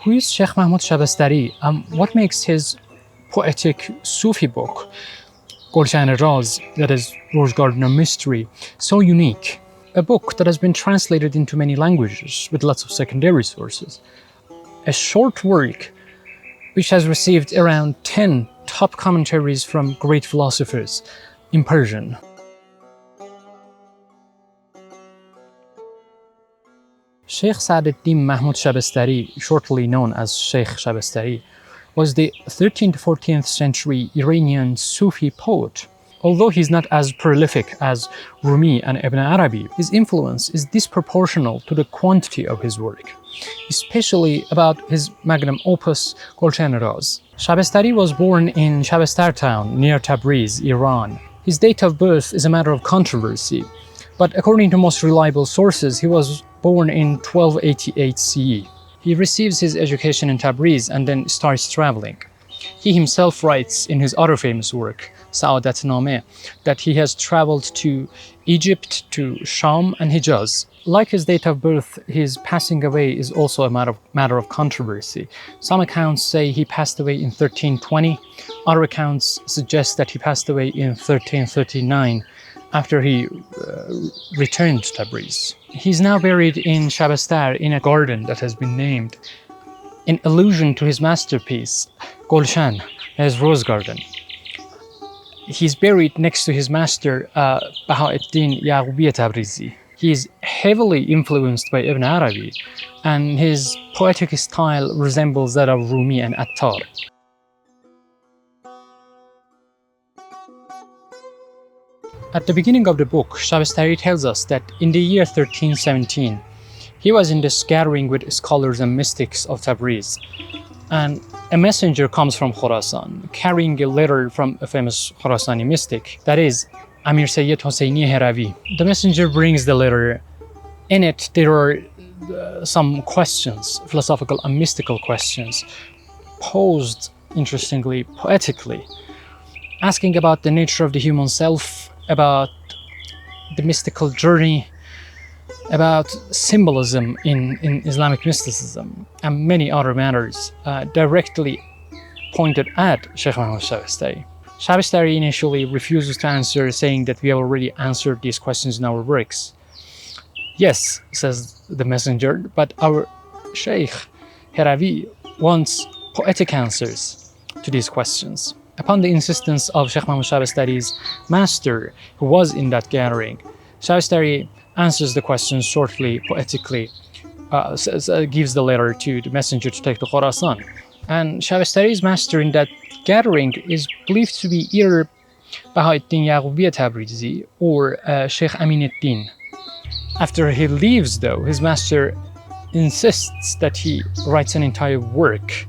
Who is Sheikh Mahmoud Shabistari? What makes his poetic Sufi book, Gulshan-i Raz, that is Rose Garden of Mystery, so unique? A book that has been translated into many languages with lots of secondary sources. A short work which has received around 10 top commentaries from great philosophers in Persian. Sheikh Sa'd-ed-Din Mahmoud Shabistari, shortly known as Sheikh Shabistari, was the 13th to 14th century Iranian Sufi poet. Although he's not as prolific as Rumi and Ibn Arabi, his influence is disproportional to the quantity of his work, especially about his magnum opus, Gulshan-i Raz. Shabistari was born in Shabistar town near Tabriz, Iran. His date of birth is a matter of controversy, but according to most reliable sources, he was born in 1288 CE. He receives his education in Tabriz and then starts traveling. He himself writes in his other famous work, Sa'adat-Nameh, that he has traveled to Egypt, to Sham and Hijaz. Like his date of birth, his passing away is also a matter of controversy. Some accounts say he passed away in 1320. Other accounts suggest that he passed away in 1339 after he returned to Tabriz. He's now buried in Shabistar in a garden that has been named in allusion to his masterpiece, Gulshan, his rose garden. He's buried next to his master, Baha'u'ddin Ya'qubi Tabrizi. He is heavily influenced by Ibn Arabi, and his poetic style resembles that of Rumi and Attar. At the beginning of the book, Shabistari tells us that in the year 1317, he was in this gathering with scholars and mystics of Tabriz, and a messenger comes from Khorasan, carrying a letter from a famous Khorasani mystic, that is, Amir Sayyid Hosseini Heravi. The messenger brings the letter. In it, there are some questions, philosophical and mystical questions, posed, interestingly, poetically, asking about the nature of the human self, about the mystical journey, about symbolism in Islamic mysticism, and many other matters directly pointed at Sheikh Mahmoud Shabistari. Shabistari initially refuses to answer, saying that we have already answered these questions in our works. Yes, says the messenger, but our Sheikh Heravi wants poetic answers to these questions. Upon the insistence of Sheikh Mahmoud Shabistari's master, who was in that gathering, Shabistari answers the questions shortly, poetically, gives the letter to the messenger to take to Khorasan. And Shabistari's master in that gathering is believed to be either Baha'u'ddin Ya'qubi Tabrizi or Sheikh Aminuddin. After he leaves, though, his master insists that he writes an entire work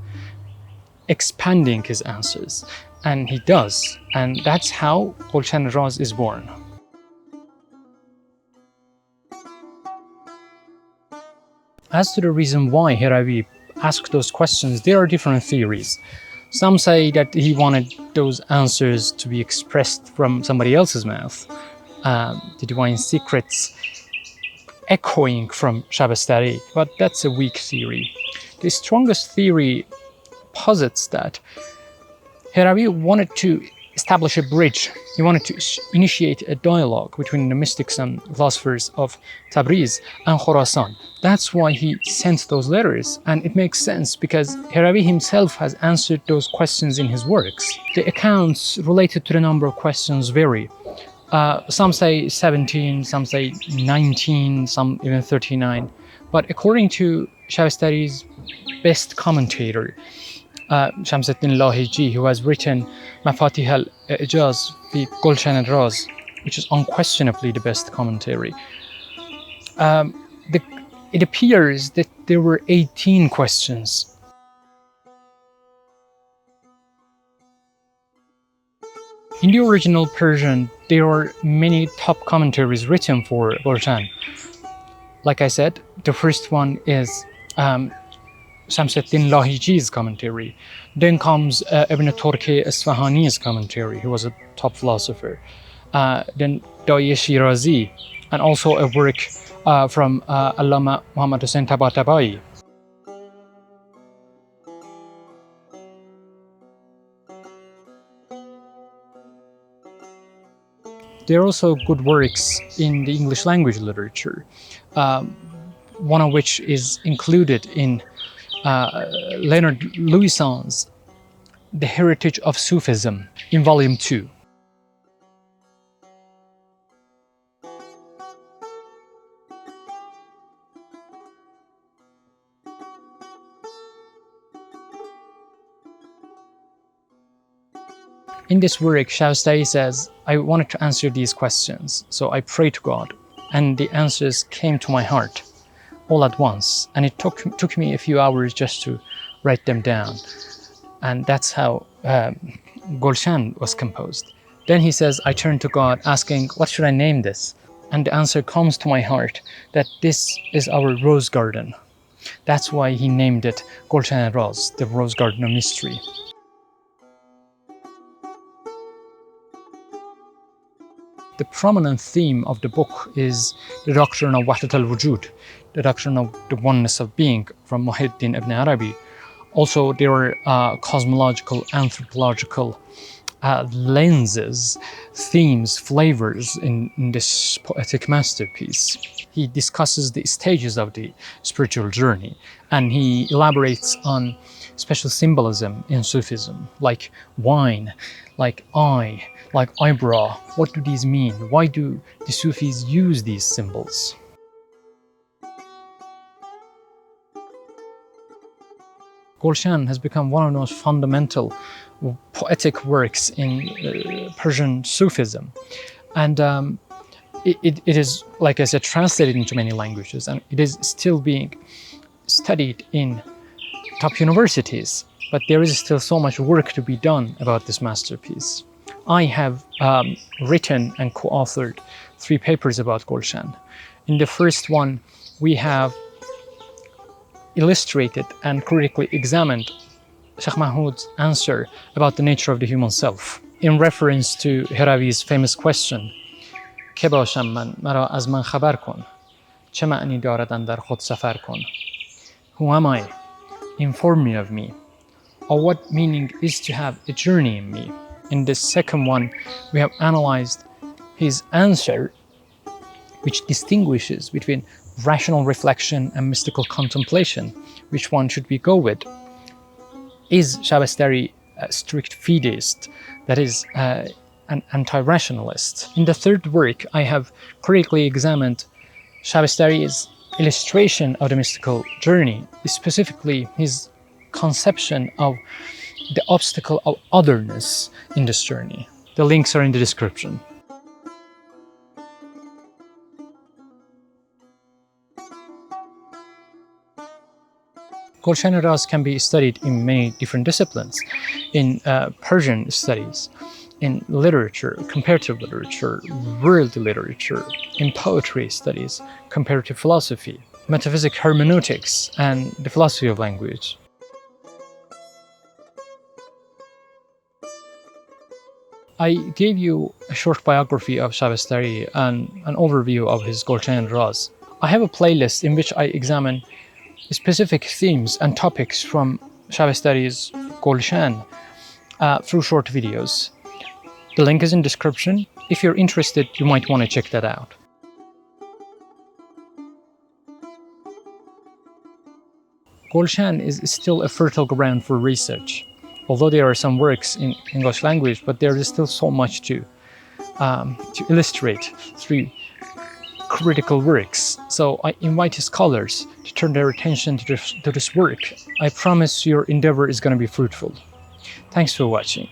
expanding his answers. And he does. And that's how Gulshan-i Raz is born. As to the reason why Heravi asked those questions, there are different theories. Some say that he wanted those answers to be expressed from somebody else's mouth, the divine secrets echoing from Shabistari, but that's a weak theory. The strongest theory posits that Heravi wanted to establish a bridge. He wanted to initiate a dialogue between the mystics and philosophers of Tabriz and Khorasan. That's why he sent those letters, and it makes sense because Heravi himself has answered those questions in his works. The accounts related to the number of questions vary. Some say 17, some say 19, some even 39. But according to Shabistari's best commentator, Shamsuddin Lahiji, who has written Mafatih al-Ijaz fi Gulshan Raz, which is unquestionably the best commentary. It appears that there were 18 questions. In the original Persian, there are many top commentaries written for Gulshan. Like I said, the first one is Shamsuddin Lahiji's commentary. Then comes Ibn Turki Isfahani's commentary, who was a top philosopher. Then Da'i Shirazi, and also a work from Allama Muhammad Hussain Tabatabai. There are also good works in the English language literature, one of which is included in Leonard Louison's The Heritage of Sufism in Volume 2. In this work, Shabistari says, I wanted to answer these questions, so I prayed to God, and the answers came to my heart all at once, and it took me a few hours just to write them down. And that's how Gulshan was composed. Then he says, I turned to God asking, what should I name this? And the answer comes to my heart that this is our rose garden. That's why he named it Gulshan-i Raz, the rose garden of mystery. The prominent theme of the book is the doctrine of Wahdat al-Wujud, the doctrine of the oneness of being from Muhyiddin ibn Arabi. Also, there are cosmological, anthropological lenses, themes, flavors in this poetic masterpiece. He discusses the stages of the spiritual journey, and he elaborates on special symbolism in Sufism, like wine, like eye, like eyebrow. What do these mean? Why do the Sufis use these symbols? Gulshan has become one of the most fundamental poetic works in Persian Sufism. And it is, like I said, translated into many languages, and it is still being studied in top universities. But there is still so much work to be done about this masterpiece. I have written and co-authored 3 papers about Gulshan. In the first one, we have illustrated and critically examined Sheikh Mahmoud's answer about the nature of the human self, in reference to Hiravi's famous question, که باشم من مرا از من خبر کن چه معنی دارد اندر خود سفر کن. Who am I? Inform me of me. Or what meaning is to have a journey in me? In the second one, we have analyzed his answer, which distinguishes between rational reflection and mystical contemplation. Which one should we go with? Is Shabistari a strict fideist, that is, an anti-rationalist? In the third work, I have critically examined Shabistari's illustration of the mystical journey, specifically his conception of the obstacle of otherness in this journey. The links are in the description. Gulshan-i Raz can be studied in many different disciplines, in Persian studies, in literature, comparative literature, world literature, in poetry studies, comparative philosophy, metaphysical hermeneutics, and the philosophy of language. I gave you a short biography of Shabistari and an overview of his Gulshan-i Raz. I have a playlist in which I examine specific themes and topics from Shabistari's Gulshan through short videos. The link is in the description. If you're interested, you might want to check that out. Gulshan is still a fertile ground for research. Although there are some works in English language, but there is still so much to illustrate through critical works. So I invite scholars to turn their attention to this work. I promise your endeavor is going to be fruitful. Thanks for watching.